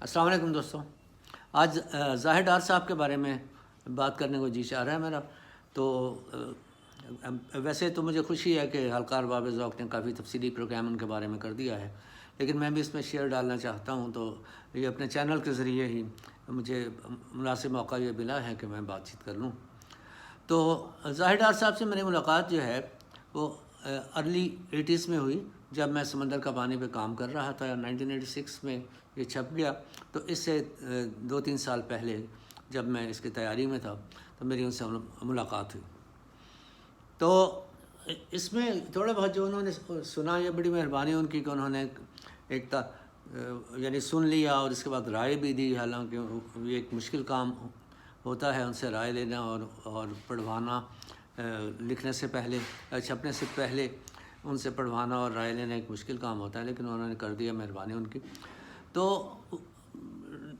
السلام علیکم دوستوں. آج ظاہر ڈار صاحب کے بارے میں بات کرنے کو جی چاہ رہا ہے میرا. تو ویسے تو مجھے خوشی ہے کہ حلقہ ارباب ذوق نے کافی تفصیلی پروگرام ان کے بارے میں کر دیا ہے، لیکن میں بھی اس میں شیئر ڈالنا چاہتا ہوں. تو یہ اپنے چینل کے ذریعے ہی مجھے مناسب موقع یہ ملا ہے کہ میں بات چیت کر لوں. تو ظاہر ڈار صاحب سے میری ملاقات جو ہے وہ ارلی 80s میں ہوئی، جب میں سمندر کا پانی پہ کام کر رہا تھا. 1986 میں یہ چھپ گیا. تو اس سے 2-3 سال پہلے جب میں اس کی تیاری میں تھا تو میری ان سے ملاقات ہوئی. تو اس میں تھوڑا بہت جو انہوں نے سنا، یہ بڑی مہربانی ان کی کہ انہوں نے یعنی سن لیا اور اس کے بعد رائے بھی دی. حالانکہ یہ ایک مشکل کام ہوتا ہے ان سے رائے لینا اور پڑھوانا، لکھنے سے پہلے، چھپنے سے پہلے ان سے پڑھوانا اور رائے لینا ایک مشکل کام ہوتا ہے، لیکن انہوں نے کر دیا، مہربانی ان کی. تو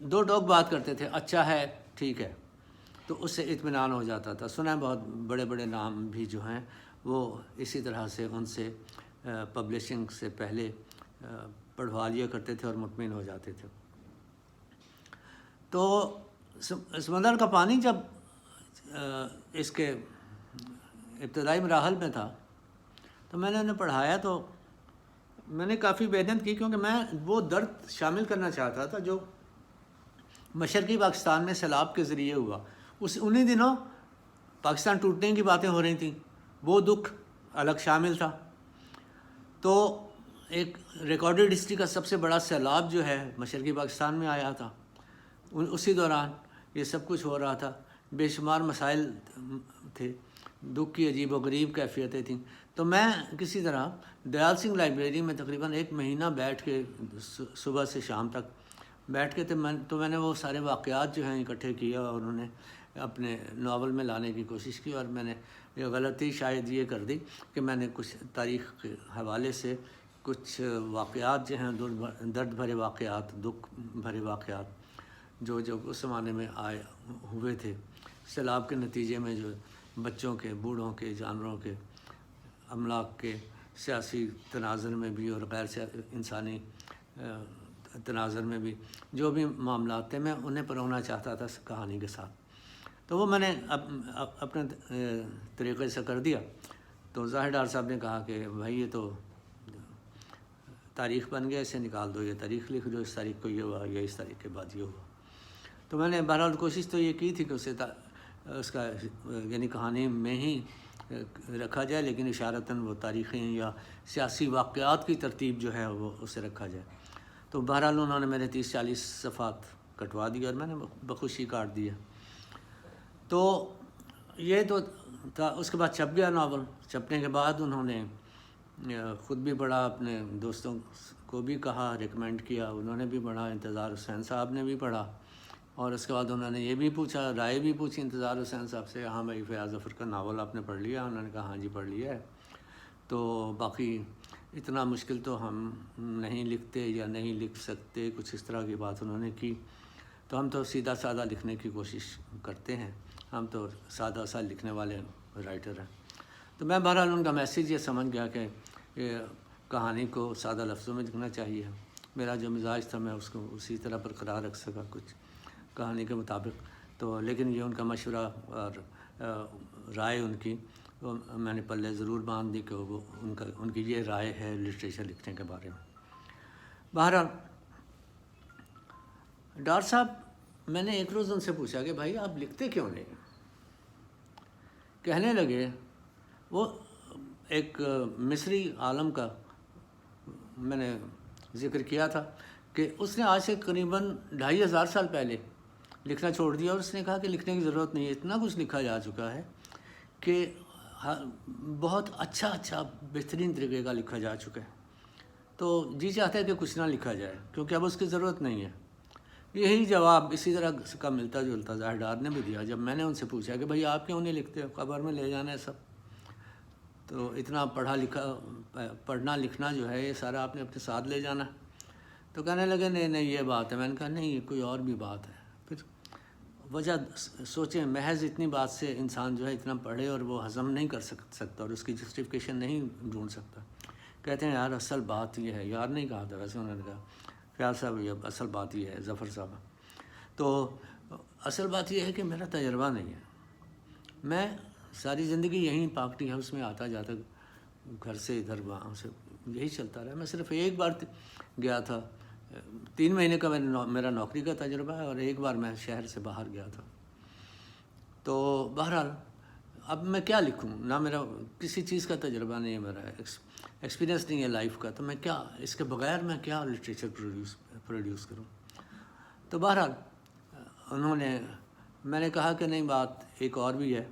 دو ٹوک بات کرتے تھے، اچھا ہے، ٹھیک ہے، تو اس سے اطمینان ہو جاتا تھا. سنا بہت بڑے بڑے نام بھی جو ہیں وہ اسی طرح سے ان سے پبلشنگ سے پہلے پڑھوا لیا کرتے تھے اور مطمئن ہو جاتے تھے. تو سمندر کا پانی جب اس کے ابتدائی مراحل میں تھا تو میں نے انہیں پڑھایا. تو میں نے کافی محنت کی، کیونکہ میں وہ درد شامل کرنا چاہتا تھا جو مشرقی پاکستان میں سیلاب کے ذریعے ہوا. انہی دنوں پاکستان ٹوٹنے کی باتیں ہو رہی تھیں، وہ دکھ الگ شامل تھا. تو ایک ریکارڈڈ ہسٹری کا سب سے بڑا سیلاب جو ہے مشرقی پاکستان میں آیا تھا. اسی دوران یہ سب کچھ ہو رہا تھا. بے شمار مسائل تھے، دکھ کی عجیب و غریب کیفیتیں تھیں. تو میں کسی طرح دیال سنگھ لائبریری میں تقریباً 1 مہینہ بیٹھ کے، صبح سے شام تک بیٹھ کے، تو میں نے وہ سارے واقعات جو ہیں اکٹھے کیا اور انہیں اپنے ناول میں لانے کی کوشش کی. اور میں نے یہ غلطی شاید یہ کر دی کہ میں نے کچھ تاریخ کے حوالے سے کچھ واقعات جو ہیں، درد بھرے واقعات، دکھ بھرے واقعات جو اس زمانے میں ہوئے تھے، سیلاب کے نتیجے میں، جو بچوں کے، بوڑھوں کے، جانوروں کے، املاک کے، سیاسی تناظر میں بھی اور غیر انسانی تناظر میں بھی جو بھی معاملات تھے، میں انہیں پرونا چاہتا تھا کہانی کے ساتھ. تو وہ میں نے اپنے طریقے سے کر دیا. تو ظاہر ڈار صاحب نے کہا کہ بھائی یہ تو تاریخ بن گیا، اسے نکال دو، یہ تاریخ لکھ دو، اس تاریخ کو یہ ہوا یا اس تاریخ کے بعد یہ ہوا. تو میں نے بہرحال کوشش تو یہ کی تھی کہ اس کا یعنی کہانی میں ہی رکھا جائے، لیکن اشارتاً وہ تاریخیں یا سیاسی واقعات کی ترتیب جو ہے وہ اسے رکھا جائے. تو بہرحال انہوں نے میرے 30-40 صفحات کٹوا دیے اور میں نے بخوشی کاٹ دیا. تو یہ تو تھا. اس کے بعد چھپ گیا ناول. چھپنے کے بعد انہوں نے خود بھی پڑھا، اپنے دوستوں کو بھی کہا، ریکمینڈ کیا، انہوں نے بھی پڑھا، انتظار حسین صاحب نے بھی پڑھا. اور اس کے بعد انہوں نے یہ بھی پوچھا، رائے بھی پوچھی انتظار حسین صاحب سے، ہاں بھائی فیاض ظفر کا ناول آپ نے پڑھ لیا؟ انہوں نے کہا ہاں جی پڑھ لیا ہے. تو باقی اتنا مشکل تو ہم نہیں لکھتے یا نہیں لکھ سکتے، کچھ اس طرح کی بات انہوں نے کی. تو ہم تو سیدھا سادہ لکھنے کی کوشش کرتے ہیں، ہم تو سادہ سا لکھنے والے رائٹر ہیں. تو میں بہرحال ان کا میسیج یہ سمجھ گیا کہ کہانی کو سادہ لفظوں میں لکھنا چاہیے. میرا جو مزاج تھا میں اس کو اسی طرح برقرار رکھ سکا کچھ کہانی کے مطابق. تو لیکن یہ ان کا مشورہ اور رائے ان کی میں نے پلے ضرور باندھ دی کہ وہ ان کی یہ رائے ہے لٹریچر لکھنے کے بارے میں. بہرحال ڈار صاحب، میں نے ایک روز ان سے پوچھا کہ بھائی آپ لکھتے کیوں نہیں؟ کہنے لگے، وہ ایک مصری عالم کا میں نے ذکر کیا تھا کہ اس نے آج سے قریباً 2500 سال پہلے لکھنا چھوڑ دیا، اور اس نے کہا کہ لکھنے کی ضرورت نہیں ہے، اتنا کچھ لکھا جا چکا ہے کہ بہت اچھا بہترین طریقے کا لکھا جا چکا ہے. تو جی چاہتا ہے کہ کچھ نہ لکھا جائے کیونکہ اب اس کی ضرورت نہیں ہے. یہی جواب اسی طرح کا ملتا جلتا ظاہر ڈار نے بھی دیا جب میں نے ان سے پوچھا کہ بھائی آپ کیوں نہیں لکھتے، قبر میں لے جانا ہے سب، تو اتنا پڑھنا لکھنا جو ہے یہ سارا آپ نے اپنے ساتھ لے جانا. تو کہنے لگے نہیں یہ بات ہے. میں نے کہا نہیں، یہ کوئی اور بھی بات ہے. پھر وجہ سوچیں، محض اتنی بات سے انسان جو ہے اتنا پڑھے اور وہ ہضم نہیں کر سکتا اور اس کی جسٹیفیکیشن نہیں ڈھونڈ سکتا. کہتے ہیں یار اصل بات یہ ہے، یار نہیں کہا تھا ویسے انہوں نے کہا، فیاض صاحب یہ اصل بات یہ ہے، ظفر صاحب، تو اصل بات یہ ہے کہ میرا تجربہ نہیں ہے. میں ساری زندگی یہیں پاکٹی ہاؤس میں آتا جاتا، گھر سے ادھر وہاں سے یہی چلتا رہا. میں صرف ایک بار گیا تھا، 3 مہینے کا میرا نوکری کا تجربہ ہے، اور ایک بار میں شہر سے باہر گیا تھا. تو بہرحال اب میں کیا لکھوں، نہ میرا کسی چیز کا تجربہ نہیں ہے، میرا ایکسپیرینس نہیں ہے لائف کا، تو میں کیا اس کے بغیر میں کیا لٹریچر پروڈیوس کروں. تو بہرحال میں نے کہا کہ نہیں، بات ایک اور بھی ہے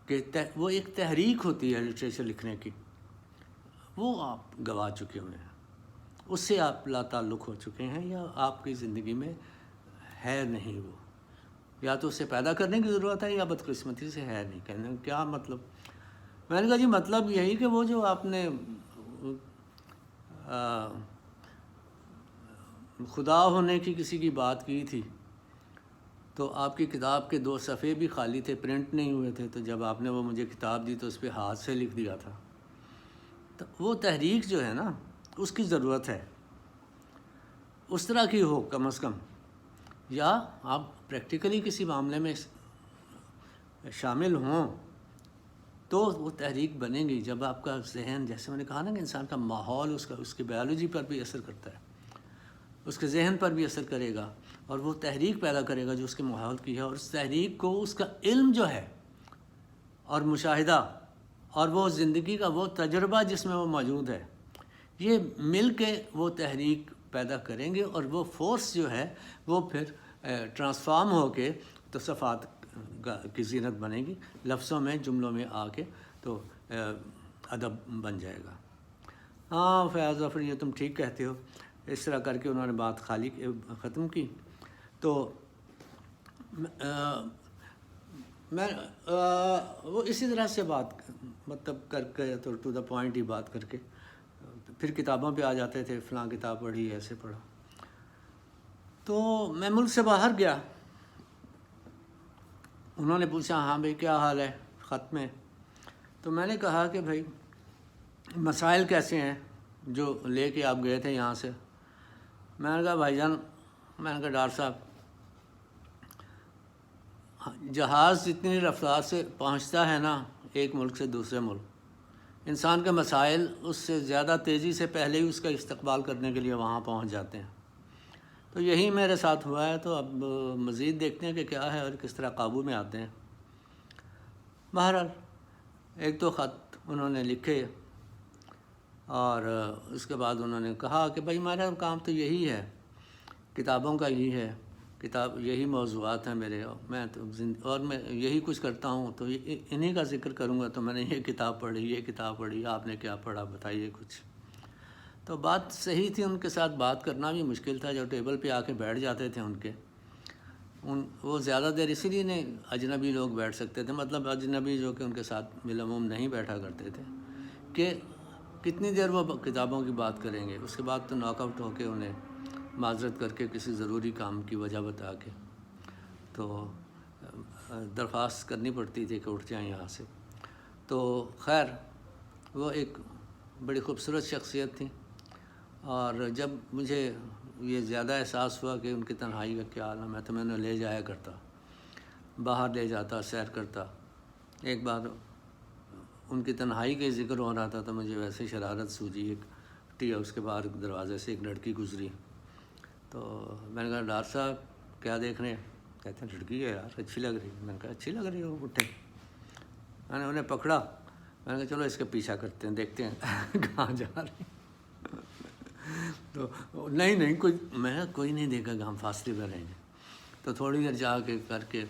کہ وہ ایک تحریک ہوتی ہے لٹریچر لکھنے کی، وہ آپ گوا چکے ہوئے ہیں، اس سے آپ لا تعلق ہو چکے ہیں، یا آپ کی زندگی میں ہے نہیں وہ، یا تو اسے پیدا کرنے کی ضرورت ہے، یا بدقسمتی سے ہے نہیں. کہنے کا کیا مطلب؟ میں نے کہا جی مطلب یہی کہ وہ جو آپ نے خدا ہونے کی کسی کی بات کی تھی، تو آپ کی کتاب کے 2 صفحے بھی خالی تھے، پرنٹ نہیں ہوئے تھے، تو جب آپ نے وہ مجھے کتاب دی تو اس پہ ہاتھ سے لکھ دیا تھا. تو وہ تحریک جو ہے نا، اس کی ضرورت ہے، اس طرح کی ہو کم از کم، یا آپ پریکٹیکلی کسی معاملے میں شامل ہوں تو وہ تحریک بنے گی. جب آپ کا ذہن، جیسے میں نے کہا نا کہ انسان کا ماحول اس کی بیالوجی پر بھی اثر کرتا ہے، اس کے ذہن پر بھی اثر کرے گا، اور وہ تحریک پیدا کرے گا جو اس کے ماحول کی ہے، اور اس تحریک کو اس کا علم جو ہے اور مشاہدہ اور وہ زندگی کا وہ تجربہ جس میں وہ موجود ہے، یہ مل کے وہ تحریک پیدا کریں گے، اور وہ فورس جو ہے وہ پھر ٹرانسفارم ہو کے تو صفات کی زینت بنے گی، لفظوں میں، جملوں میں آ کے تو ادب بن جائے گا. ہاں فیاض ظفر، یہ تم ٹھیک کہتے ہو. اس طرح کر کے انہوں نے بات خالی ختم کی. تو میں وہ اسی طرح سے بات مطلب کر کے تو ٹو دا پوائنٹ ہی بات کر کے پھر کتابوں پہ آ جاتے تھے، فلاں کتاب پڑھی، ایسے پڑھا. تو میں ملک سے باہر گیا، انہوں نے پوچھا ہاں بھائی کیا حال ہے، خط میں. تو میں نے کہا کہ بھائی مسائل کیسے ہیں جو لے کے آپ گئے تھے یہاں سے. میں نے کہا بھائی جان، میں نے کہا ڈاکٹر صاحب، جہاز جتنی رفتار سے پہنچتا ہے نا ایک ملک سے دوسرے ملک، انسان کے مسائل اس سے زیادہ تیزی سے پہلے ہی اس کا استقبال کرنے کے لیے وہاں پہنچ جاتے ہیں. تو یہی میرے ساتھ ہوا ہے. تو اب مزید دیکھتے ہیں کہ کیا ہے اور کس طرح قابو میں آتے ہیں. بہرحال ایک تو خط انہوں نے لکھے، اور اس کے بعد انہوں نے کہا کہ بھائی میرا کام تو یہی ہے، کتابوں کا یہی ہے، کتاب یہی موضوعات ہیں میرے، اور میں یہی کچھ کرتا ہوں، تو انہی کا ذکر کروں گا. تو میں نے یہ کتاب پڑھی، یہ کتاب پڑھی، آپ نے کیا پڑھا بتائیے کچھ. تو بات صحیح تھی، ان کے ساتھ بات کرنا بھی مشکل تھا. جو ٹیبل پہ آ کے بیٹھ جاتے تھے وہ زیادہ دیر اسی لیے نہیں اجنبی لوگ بیٹھ سکتے تھے، مطلب اجنبی جو کہ ان کے ساتھ بالعموم نہیں بیٹھا کرتے تھے، کہ کتنی دیر وہ کتابوں کی بات کریں گے. اس کے بعد تو ناک آؤٹ ہو کے انہیں معذرت کر کے کسی ضروری کام کی وجہ بتا کے تو درخواست کرنی پڑتی تھی کہ اٹھ جائیں یہاں سے. تو خیر وہ ایک بڑی خوبصورت شخصیت تھی، اور جب مجھے یہ زیادہ احساس ہوا کہ ان کی تنہائی کا کیا عالم ہے، تو میں انہیں لے جایا کرتا، باہر لے جاتا، سیر کرتا. ایک بار ان کی تنہائی کے ذکر ہو رہا تھا تو مجھے ویسے شرارت سوجی. ایک ٹی ہاؤس کے باہر دروازے سے ایک لڑکی گزری، تو میں نے کہا ڈاکٹر صاحب کیا دیکھ رہے ہیں؟ کہتے ہیں لڑکی ہے یار، اچھی لگ رہی ہے. میں نے کہا اچھی لگ رہی ہے، وہ اٹھے. میں نے انہیں پکڑا، میں نے کہا چلو اس کا پیچھا کرتے ہیں، دیکھتے ہیں کہاں جا رہے ہیں. تو نہیں کوئی نہیں دیکھا کہ ہم فاصلے پہ رہیں گے. تو تھوڑی دیر جا کے کر کے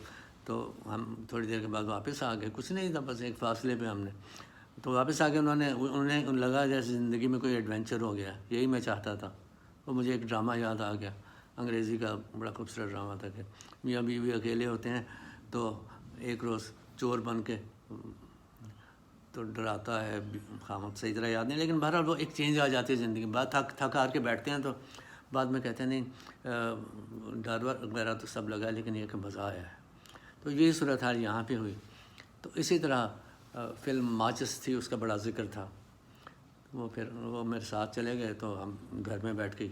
تو ہم تھوڑی دیر کے بعد واپس آ گئے. کچھ نہیں تھا، بس ایک فاصلے پہ ہم نے تو واپس آ کے انہیں لگا جیسے زندگی میں کوئی ایڈونچر ہو گیا. یہی میں چاہتا تھا. وہ مجھے ایک ڈرامہ یاد آ گیا، انگریزی کا بڑا خوبصورت ڈرامہ تھا کہ میاں بیوی اکیلے ہوتے ہیں، تو ایک روز چور بن کے تو ڈراتا ہے خامد، صحیح طرح یاد نہیں، لیکن بہرحال وہ ایک چینج آ جاتی ہے زندگی میں. بعد تھک ہار کے بیٹھتے ہیں تو بعد میں کہتے ہیں نہیں ڈر وغیرہ تو سب لگا، لیکن یہ کہ مزہ آیا ہے. تو یہی صورتحال یہاں پہ ہوئی. تو اسی طرح فلم ماچس تھی، اس کا بڑا ذکر تھا. وہ پھر وہ میرے ساتھ چلے گئے، تو ہم گھر میں بیٹھ کے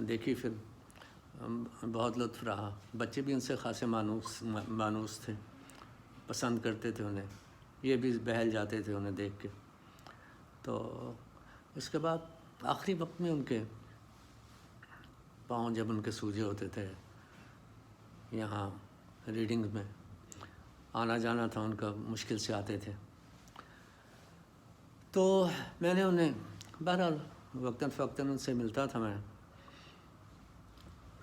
دیکھی فلم، بہت لطف رہا. بچے بھی ان سے خاصے مانوس تھے، پسند کرتے تھے انہیں، یہ بھی بہل جاتے تھے انہیں دیکھ کے. تو اس کے بعد آخری وقت میں ان کے پاؤں جب ان کے سوجے ہوتے تھے، یہاں ریڈنگ میں آنا جانا تھا ان کا، مشکل سے آتے تھے. تو میں نے انہیں بہرحال وقتاً فوقتاً ان سے ملتا تھا. میں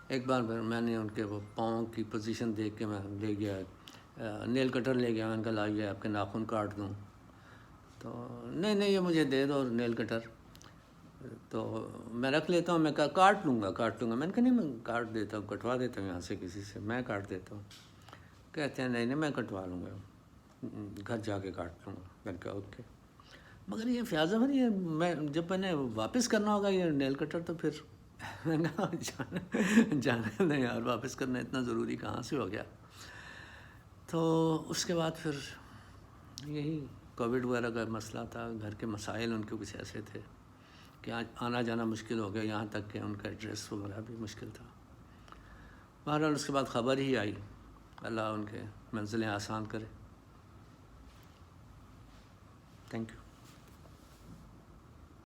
ایک بار میں نے ان کے وہ پاؤں کی پوزیشن دیکھ کے میں لے گیا، نیل کٹر لے گیا. میں نے کہا لائیے آپ کے ناخن کاٹ دوں. تو نہیں یہ مجھے دے دو نیل کٹر، تو میں رکھ لیتا ہوں. میں کہا کاٹ لوں گا. میں نے کہا نہیں میں کاٹ دیتا ہوں، کٹوا دیتا ہوں یہاں سے کسی سے، میں کاٹ دیتا ہوں. کہتے ہیں نہیں میں کٹوا لوں گا، گھر جا کے کاٹ لوں گا. میں نے کہا اوکے. مگر یہ فیاض احمد، یہ میں جب میں نے واپس کرنا ہوگا یہ نیل کٹر، تو پھر میں نے کہا جانے نہیں یار، واپس کرنا اتنا ضروری کہاں سے ہو گیا. تو اس کے بعد پھر یہی کووڈ وغیرہ کا مسئلہ تھا، گھر کے مسائل ان کے کچھ ایسے تھے کہ آنا جانا مشکل ہو گیا، یہاں تک کہ ان کا ایڈریس وغیرہ بھی مشکل تھا. بہرحال اس کے بعد خبر ہی آئی. اللہ ان کے منزلیں آسان کرے. Thank you.